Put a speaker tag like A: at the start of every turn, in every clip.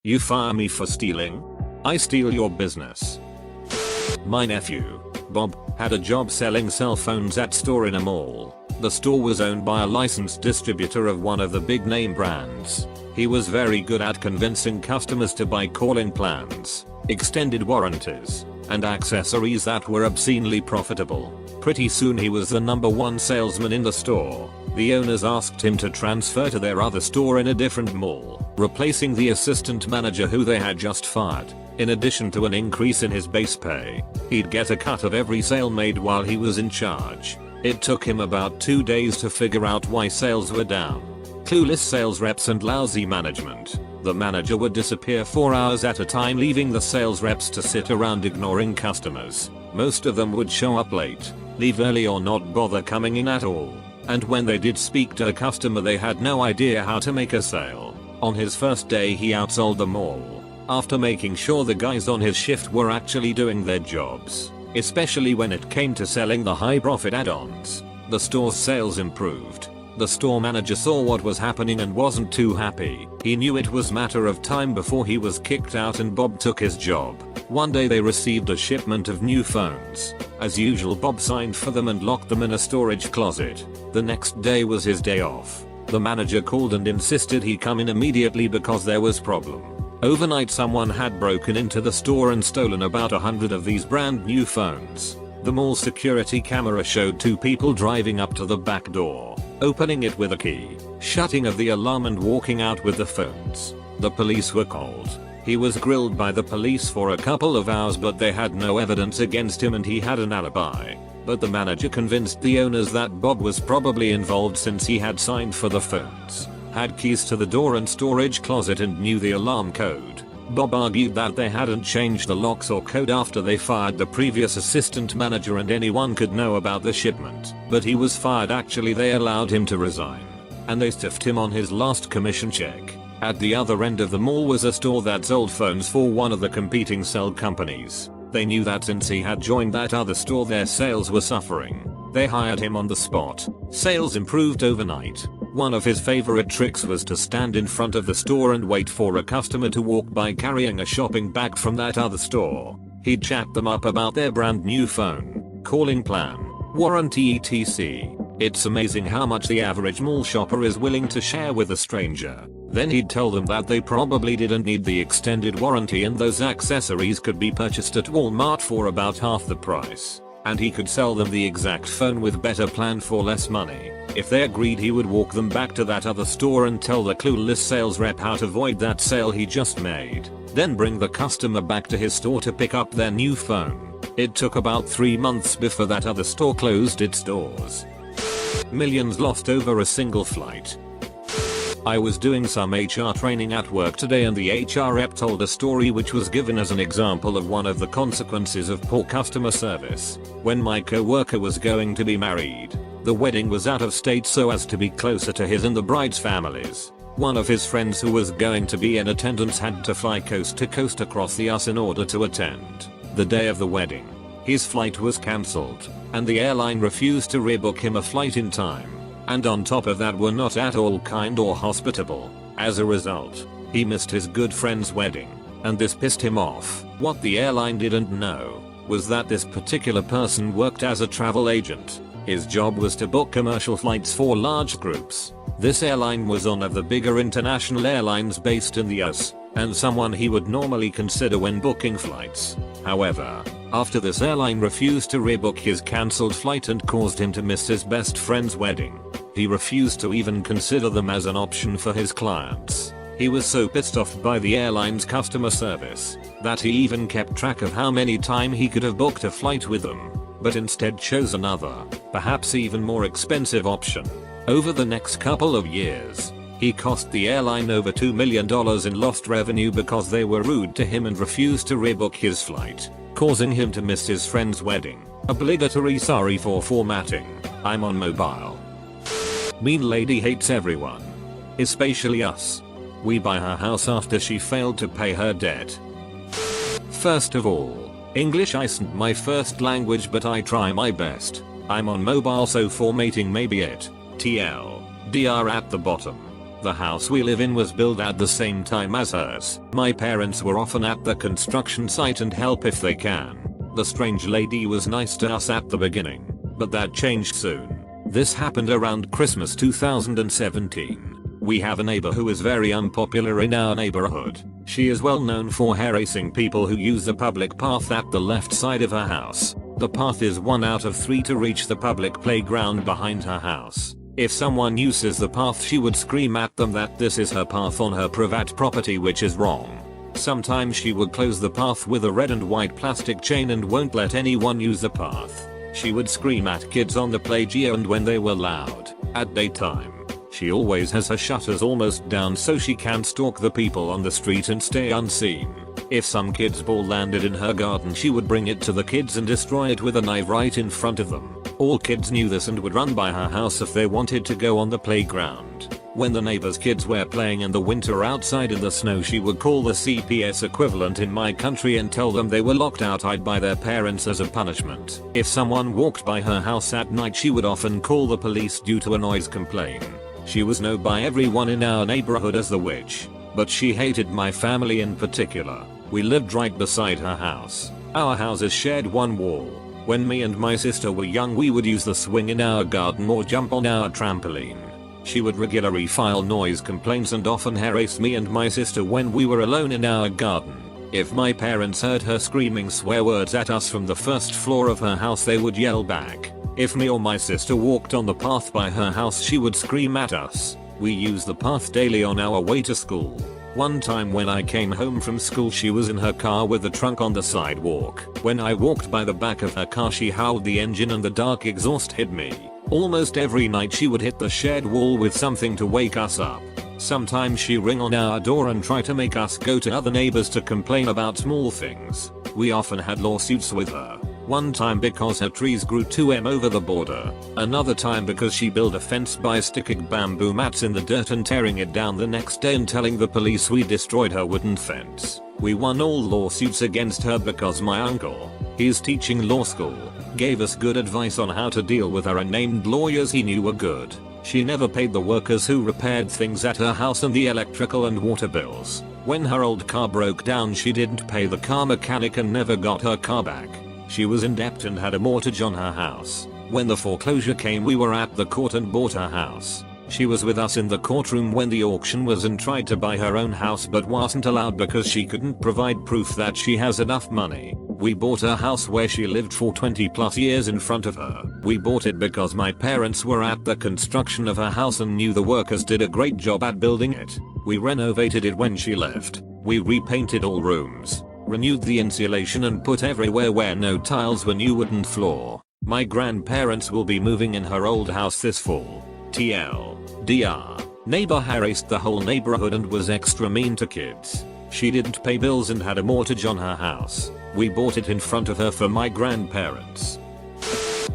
A: You fire me for stealing? I steal your business. My nephew, Bob, had a job selling cell phones at store in a mall. The store was owned by a licensed distributor of one of the big name brands. He was very good at convincing customers to buy calling plans, extended warranties, and accessories that were obscenely profitable. Pretty soon he was the #1 salesman in the store. The owners asked him to transfer to their other store in a different mall, replacing the assistant manager who they had just fired. In addition to an increase in his base pay, he'd get a cut of every sale made while he was in charge. It took him about 2 days to figure out why sales were down. Clueless sales reps and lousy management. The manager would disappear 4 hours at a time, leaving the sales reps to sit around ignoring customers. Most of them would show up late, leave early, or not bother coming in at all. And when they did speak to a customer, they had no idea how to make a sale. On his first day he outsold them all, after making sure the guys on his shift were actually doing their jobs, especially when it came to selling the high profit add-ons. The store's sales improved. The store manager saw what was happening and wasn't too happy. He knew it was matter of time before he was kicked out and Bob took his job. One day they received a shipment of new phones. As usual, Bob signed for them and locked them in a storage closet. The next day was his day off. The manager called and insisted he come in immediately because there was problem. Overnight someone had broken into the store and stolen about 100 of these brand new phones. The mall security camera showed 2 people driving up to the back door, opening it with a key, shutting of the alarm and walking out with the phones. The police were called. He was grilled by the police for a couple of hours, but they had no evidence against him and he had an alibi. But the manager convinced the owners that Bob was probably involved since he had signed for the phones, had keys to the door and storage closet, and knew the alarm code. Bob argued that they hadn't changed the locks or code after they fired the previous assistant manager and anyone could know about the shipment. But he was fired. Actually, they allowed him to resign, and they stiffed him on his last commission check. At the other end of the mall was a store that sold phones for one of the competing cell companies. They knew that since he had joined that other store, their sales were suffering. They hired him on the spot. Sales improved overnight. One of his favorite tricks was to stand in front of the store and wait for a customer to walk by carrying a shopping bag from that other store. He'd chat them up about their brand new phone, calling plan, warranty, etc. It's amazing how much the average mall shopper is willing to share with a stranger. Then he'd tell them that they probably didn't need the extended warranty and those accessories could be purchased at Walmart for about half the price. And he could sell them the exact phone with better plan for less money. If they agreed, he would walk them back to that other store and tell the clueless sales rep how to avoid that sale he just made. Then bring the customer back to his store to pick up their new phone. It took about 3 months before that other store closed its doors. Millions lost over a single flight. I was doing some HR training at work today and the HR rep told a story which was given as an example of one of the consequences of poor customer service. When my co-worker was going to be married, the wedding was out of state so as to be closer to his and the bride's families. One of his friends who was going to be in attendance had to fly coast to coast across the US in order to attend. The day of the wedding, his flight was cancelled, and the airline refused to rebook him a flight in time. And on top of that were not at all kind or hospitable. As a result, he missed his good friend's wedding, and this pissed him off. What the airline didn't know was that this particular person worked as a travel agent. His job was to book commercial flights for large groups. This airline was one of the bigger international airlines based in the US, and someone he would normally consider when booking flights. However, after this airline refused to rebook his cancelled flight and caused him to miss his best friend's wedding, he refused to even consider them as an option for his clients. He was so pissed off by the airline's customer service that he even kept track of how many times he could have booked a flight with them, but instead chose another, perhaps even more expensive option. Over the next couple of years, he cost the airline over $2 million in lost revenue because they were rude to him and refused to rebook his flight, causing him to miss his friend's wedding. Obligatory sorry for formatting. I'm on mobile. Mean lady hates everyone, especially us. We buy her house after she failed to pay her debt. First of all, English isn't my first language, but I try my best. I'm on mobile, so formatting may be it. TLDR at the bottom. The house we live in was built at the same time as hers. My parents were often at the construction site and help if they can. The strange lady was nice to us at the beginning, but that changed soon. This happened around Christmas 2017. We have a neighbor who is very unpopular in our neighborhood. She is well known for harassing people who use the public path at the left side of her house. The path is 1 out of 3 to reach the public playground behind her house. If someone uses the path, she would scream at them that this is her path on her private property, which is wrong. Sometimes she would close the path with a red and white plastic chain and won't let anyone use the path. She would scream at kids on the playground when they were loud. At daytime, she always has her shutters almost down so she can stalk the people on the street and stay unseen. If some kid's ball landed in her garden, she would bring it to the kids and destroy it with a knife right in front of them. All kids knew this and would run by her house if they wanted to go on the playground. When the neighbors' kids were playing in the winter outside in the snow, she would call the CPS equivalent in my country and tell them they were locked outside by their parents as a punishment. If someone walked by her house at night, she would often call the police due to a noise complaint. She was known by everyone in our neighborhood as the witch, but she hated my family in particular. We lived right beside her house. Our houses shared one wall. When me and my sister were young, we would use the swing in our garden or jump on our trampoline. She would regularly file noise complaints and often harass me and my sister when we were alone in our garden. If my parents heard her screaming swear words at us from the first floor of her house, they would yell back. If me or my sister walked on the path by her house, she would scream at us. We used the path daily on our way to school. One time when I came home from school, she was in her car with the trunk on the sidewalk. When I walked by the back of her car, she howled the engine and the dark exhaust hit me. Almost every night she would hit the shed wall with something to wake us up. Sometimes she ring on our door and try to make us go to other neighbors to complain about small things. We often had lawsuits with her. One time because her trees grew 2 m over the border. Another time because she built a fence by sticking bamboo mats in the dirt and tearing it down the next day and telling the police we destroyed her wooden fence. We won all lawsuits against her because my uncle, he's teaching law school, gave us good advice on how to deal with her and named lawyers he knew were good. She never paid the workers who repaired things at her house and the electrical and water bills. When her old car broke down, she didn't pay the car mechanic and never got her car back. She was in debt and had a mortgage on her house. When the foreclosure came, we were at the court and bought her house. She was with us in the courtroom when the auction was and tried to buy her own house but wasn't allowed because she couldn't provide proof that she has enough money. We bought her house where she lived for 20 plus years in front of her. We bought it because my parents were at the construction of her house and knew the workers did a great job at building it. We renovated it when she left. We repainted all rooms, renewed the insulation and put everywhere where no tiles were new wooden floor. My grandparents will be moving in her old house this fall. TLDR. Neighbor harassed the whole neighborhood and was extra mean to kids. She didn't pay bills and had a mortgage on her house. We bought it in front of her for my grandparents.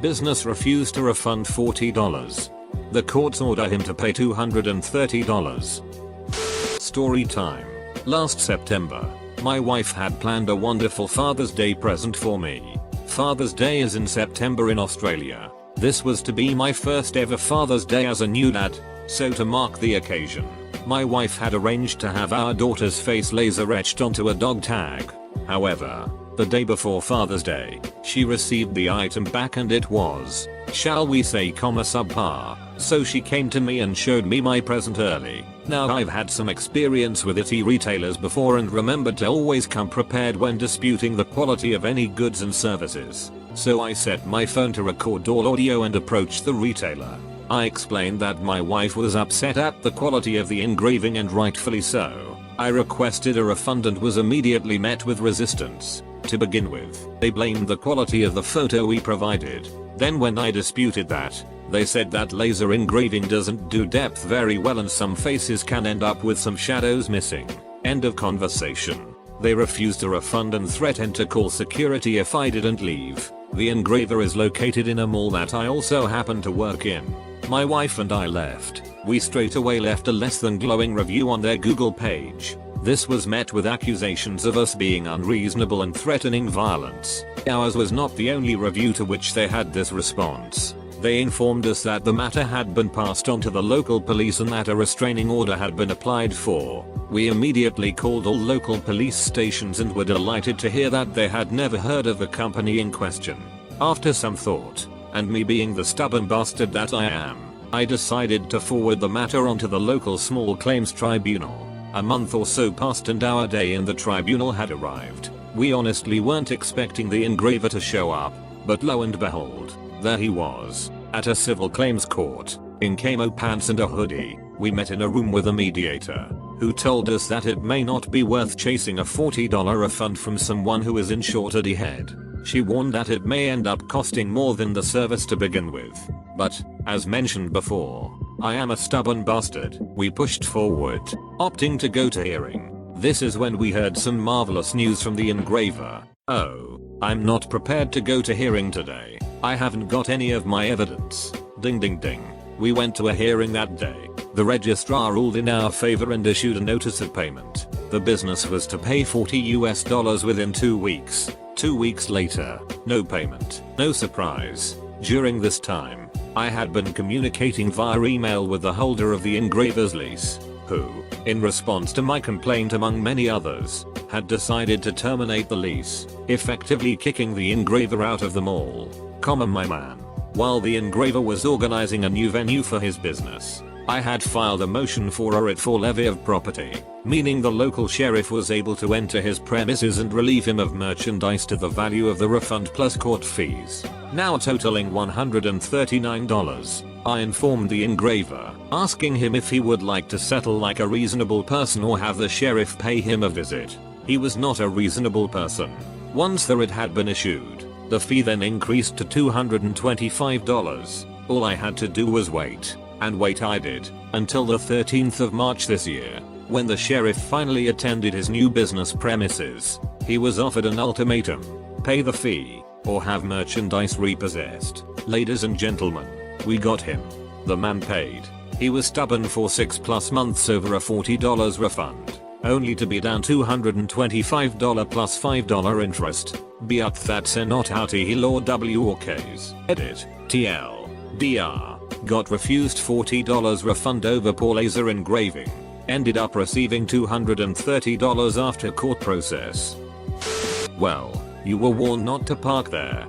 A: Business refused to refund $40. The courts order him to pay $230. Story time. Last September, my wife had planned a wonderful Father's Day present for me. Father's Day is in September in Australia. This was to be my first ever Father's Day as a new dad, so to mark the occasion, my wife had arranged to have our daughter's face laser etched onto a dog tag. However, the day before Father's Day, she received the item back and it was, shall we say, subpar. So she came to me and showed me my present early. Now I've had some experience with IT retailers before and remembered to always come prepared when disputing the quality of any goods and services. So I set my phone to record all audio and approached the retailer. I explained that my wife was upset at the quality of the engraving and rightfully so. I requested a refund and was immediately met with resistance. To begin with, they blamed the quality of the photo we provided. Then when I disputed that, they said that laser engraving doesn't do depth very well and some faces can end up with some shadows missing. End of conversation. They refused a refund and threatened to call security if I didn't leave. The engraver is located in a mall that I also happen to work in. My wife and I left. We straight away left a less than glowing review on their Google page. This was met with accusations of us being unreasonable and threatening violence. Ours was not the only review to which they had this response. They informed us that the matter had been passed on to the local police and that a restraining order had been applied for. We immediately called all local police stations and were delighted to hear that they had never heard of the company in question. After some thought, and me being the stubborn bastard that I am, I decided to forward the matter onto the local small claims tribunal. A month or so passed and our day in the tribunal had arrived. We honestly weren't expecting the engraver to show up, but lo and behold, there he was, at a civil claims court, in camo pants and a hoodie. We met in a room with a mediator, who told us that it may not be worth chasing a $40 refund from someone who is insured ahead. She warned that it may end up costing more than the service to begin with. But, as mentioned before, I am a stubborn bastard. We pushed forward, opting to go to hearing. This is when we heard some marvelous news from the engraver. Oh, I'm not prepared to go to hearing today. I haven't got any of my evidence. Ding ding ding. We went to a hearing that day. The registrar ruled in our favor and issued a notice of payment. The business was to pay $40 within 2 weeks. 2 weeks later, no payment. No surprise. During this time, I had been communicating via email with the holder of the engraver's lease, who, in response to my complaint among many others, had decided to terminate the lease, effectively kicking the engraver out of the mall. My man. While the engraver was organizing a new venue for his business, I had filed a motion for a writ for levy of property, meaning the local sheriff was able to enter his premises and relieve him of merchandise to the value of the refund plus court fees, now totaling $139. I informed the engraver, asking him if he would like to settle like a reasonable person or have the sheriff pay him a visit. He was not a reasonable person. Once the writ had been issued, the fee then increased to $225. All I had to do was wait, and wait I did, until the 13th of March this year, when the sheriff finally attended his new business premises. He was offered an ultimatum: pay the fee, or have merchandise repossessed. Ladies and gentlemen, we got him. The man paid. He was stubborn for 6+ months over a $40 refund, only to be down $225 plus $5 interest. But that's not how he law W or K's. Edit. TL. DR. Got refused $40 refund over poor laser engraving. Ended up receiving $230 after court process. Well, you were warned not to park there.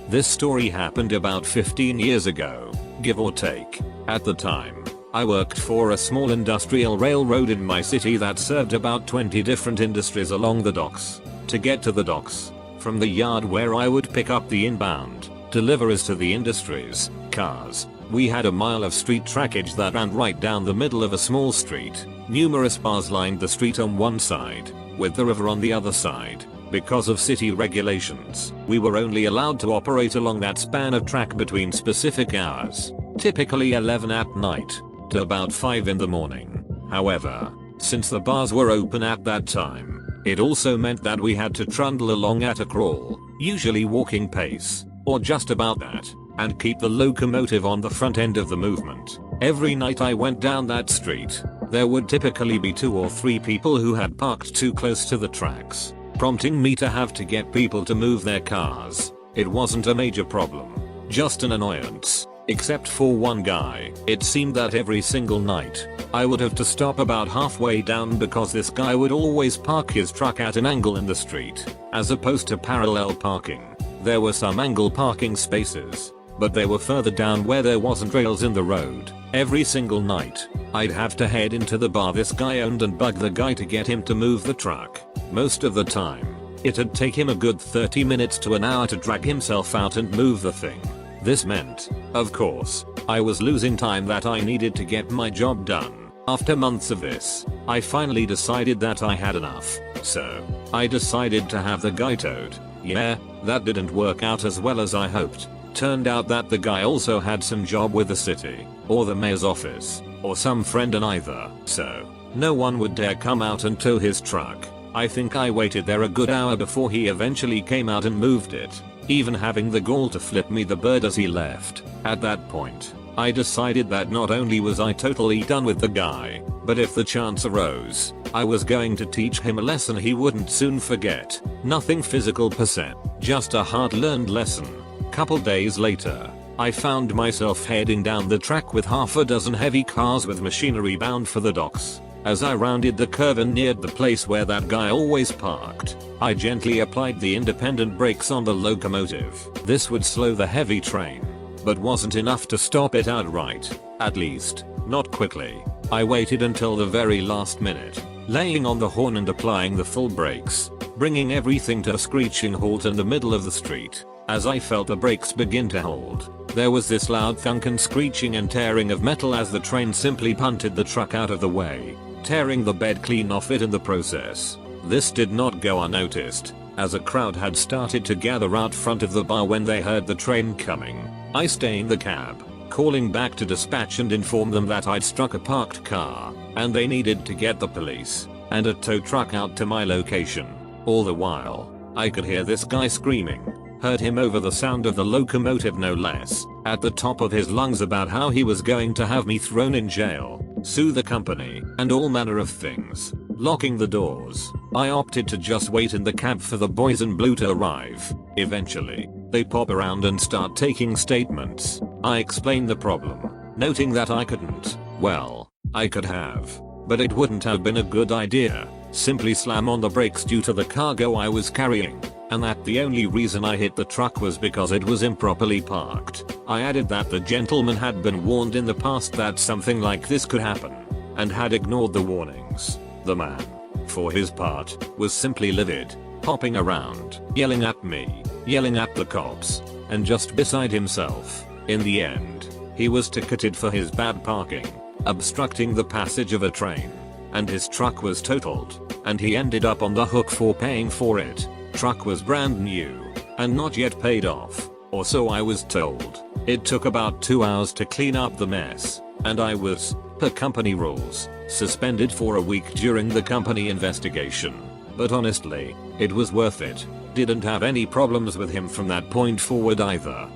A: This story happened about 15 years ago, give or take. At the time, I worked for a small industrial railroad in my city that served about 20 different industries along the docks. To get to the docks, from the yard where I would pick up the inbound deliveries to the industries, cars, we had a mile of street trackage that ran right down the middle of a small street. Numerous bars lined the street on one side, with the river on the other side. Because of city regulations, we were only allowed to operate along that span of track between specific hours, typically 11 at night, to about 5 in the morning. However, since the bars were open at that time, it also meant that we had to trundle along at a crawl, usually walking pace, or just about that, and keep the locomotive on the front end of the movement. Every night I went down that street, there would typically be 2 or 3 people who had parked too close to the tracks, prompting me to have to get people to move their cars. It wasn't a major problem, just an annoyance, except for one guy. It seemed that every single night, I would have to stop about halfway down because this guy would always park his truck at an angle in the street, as opposed to parallel parking. There were some angle parking spaces, but they were further down where there wasn't rails in the road. Every single night, I'd have to head into the bar this guy owned and bug the guy to get him to move the truck. Most of the time, it'd take him a good 30 minutes to an hour to drag himself out and move the thing. This meant, of course, I was losing time that I needed to get my job done. After months of this, I finally decided that I had enough. So, I decided to have the guy towed. Yeah, that didn't work out as well as I hoped. Turned out that the guy also had some job with the city, or the mayor's office, or some friend in either, so no one would dare come out and tow his truck. I think I waited there a good hour before he eventually came out and moved it, even having the gall to flip me the bird as he left. At that point, I decided that not only was I totally done with the guy, but if the chance arose, I was going to teach him a lesson he wouldn't soon forget. Nothing physical per se, just a hard-learned lesson. Couple days later, I found myself heading down the track with half a dozen heavy cars with machinery bound for the docks. As I rounded the curve and neared the place where that guy always parked, I gently applied the independent brakes on the locomotive. This would slow the heavy train, but wasn't enough to stop it outright. At least, not quickly. I waited until the very last minute, laying on the horn and applying the full brakes, bringing everything to a screeching halt in the middle of the street. As I felt the brakes begin to hold, there was this loud thunk and screeching and tearing of metal as the train simply punted the truck out of the way, tearing the bed clean off it in the process. This did not go unnoticed, as a crowd had started to gather out front of the bar when they heard the train coming. I stayed in the cab, calling back to dispatch and informed them that I'd struck a parked car, and they needed to get the police and a tow truck out to my location. All the while, I could hear this guy screaming, heard him over the sound of the locomotive no less, at the top of his lungs about how he was going to have me thrown in jail, sue the company, and all manner of things. Locking the doors, I opted to just wait in the cab for the boys in blue to arrive. Eventually, they pop around and start taking statements. I explained the problem, noting that I couldn't, well, I could have, but it wouldn't have been a good idea, simply slam on the brakes due to the cargo I was carrying, and that the only reason I hit the truck was because it was improperly parked. I added that the gentleman had been warned in the past that something like this could happen, and had ignored the warnings. The man, for his part, was simply livid, hopping around, yelling at me, yelling at the cops, and just beside himself. In the end, he was ticketed for his bad parking, obstructing the passage of a train, and his truck was totaled, and he ended up on the hook for paying for it. Truck was brand new, and not yet paid off, or so I was told. It took about 2 hours to clean up the mess, and I was, per company rules, suspended for a week during the company investigation. But honestly, it was worth it. Didn't have any problems with him from that point forward either.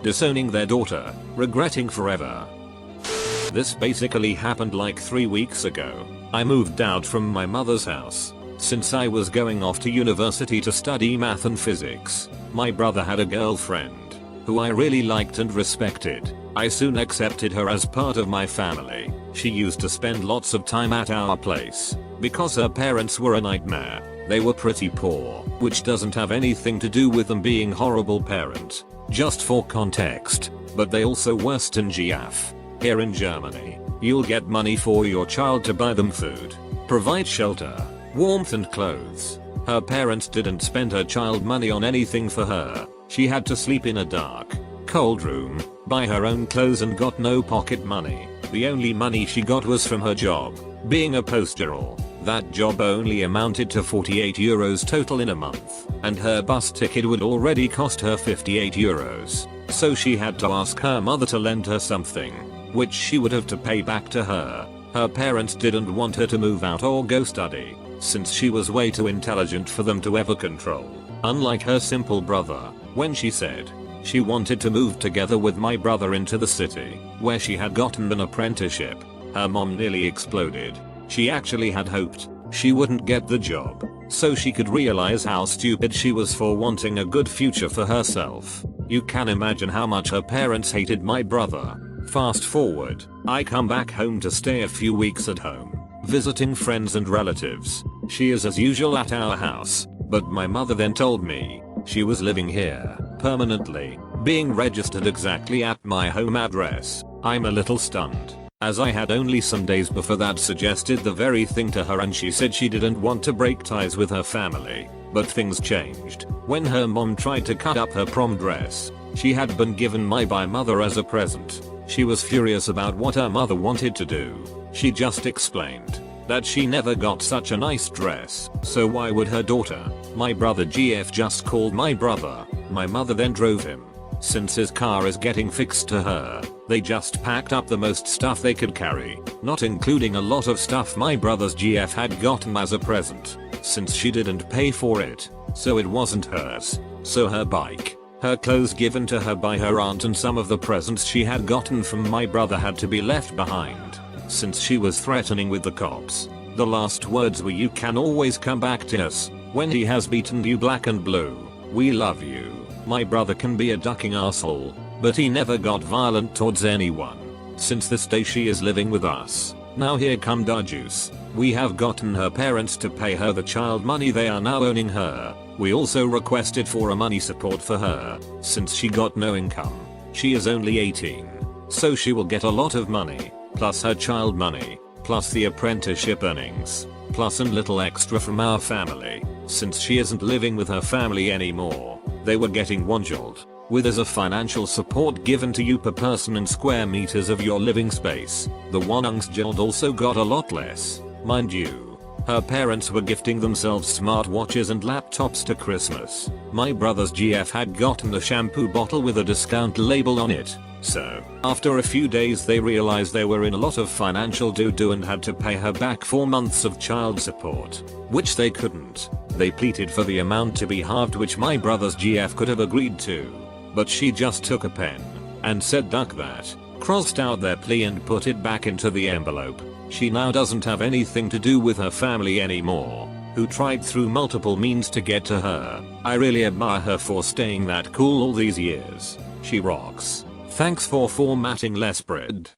A: Disowning their daughter, regretting forever. This basically happened like 3 weeks ago. I moved out from my mother's house, since I was going off to university to study math and physics. My brother had a girlfriend, who I really liked and respected. I soon accepted her as part of my family. She used to spend lots of time at our place, because her parents were a nightmare. They were pretty poor, which doesn't have anything to do with them being horrible parents. Just for context, but they also were stingy AF. Here in Germany, you'll get money for your child to buy them food, provide shelter, warmth and clothes. Her parents didn't spend her child money on anything for her. She had to sleep in a dark, cold room, buy her own clothes and got no pocket money. The only money she got was from her job, being a postgirl. That job only amounted to 48 euros total in a month, and her bus ticket would already cost her 58 euros. So she had to ask her mother to lend her something, which she would have to pay back to her. Her parents didn't want her to move out or go study, since she was way too intelligent for them to ever control. Unlike her simple brother, when she said she wanted to move together with my brother into the city, where she had gotten an apprenticeship, her mom nearly exploded. She actually had hoped she wouldn't get the job, so she could realize how stupid she was for wanting a good future for herself. You can imagine how much her parents hated my brother. Fast forward, I come back home to stay a few weeks at home, visiting friends and relatives. She is as usual at our house, but my mother then told me she was living here permanently, being registered exactly at my home address. I'm a little stunned, as I had only some days before that suggested the very thing to her, and she said she didn't want to break ties with her family. But things changed when her mom tried to cut up her prom dress she had been given by mother as a present. She was furious about what her mother wanted to do. She just explained that she never got such a nice dress, so why would her daughter? My brother GF just called my brother. My mother then drove him. Since his car is getting fixed to her, they just packed up the most stuff they could carry, not including a lot of stuff my brother's GF had gotten as a present, since she didn't pay for it, so it wasn't hers. So her bike, her clothes given to her by her aunt, and some of the presents she had gotten from my brother had to be left behind, since she was threatening with the cops. The last words were, "You can always come back to us when he has beaten you black and blue. We love you." My brother can be a ducking asshole, but he never got violent towards anyone. Since this day she is living with us. Now here come our juice. We have gotten her parents to pay her the child money they are now owning her. We also requested for a money support for her, since she got no income. She is only 18. So she will get a lot of money, plus her child money, plus the apprenticeship earnings, plus a little extra from our family, since she isn't living with her family anymore. They were getting $1 with as a financial support given to you per person and square meters of your living space. The $1 also got a lot less, mind you. Her parents were gifting themselves smartwatches and laptops to Christmas. My brother's GF had gotten a shampoo bottle with a discount label on it. So, after a few days they realized they were in a lot of financial doo-doo and had to pay her back 4 months of child support, which they couldn't. They pleaded for the amount to be halved, which my brother's GF could have agreed to. But she just took a pen and said duck that, crossed out their plea and put it back into the envelope. She now doesn't have anything to do with her family anymore, who tried through multiple means to get to her. I really admire her for staying that cool all these years. She rocks. Thanks for formatting, Lesbrid.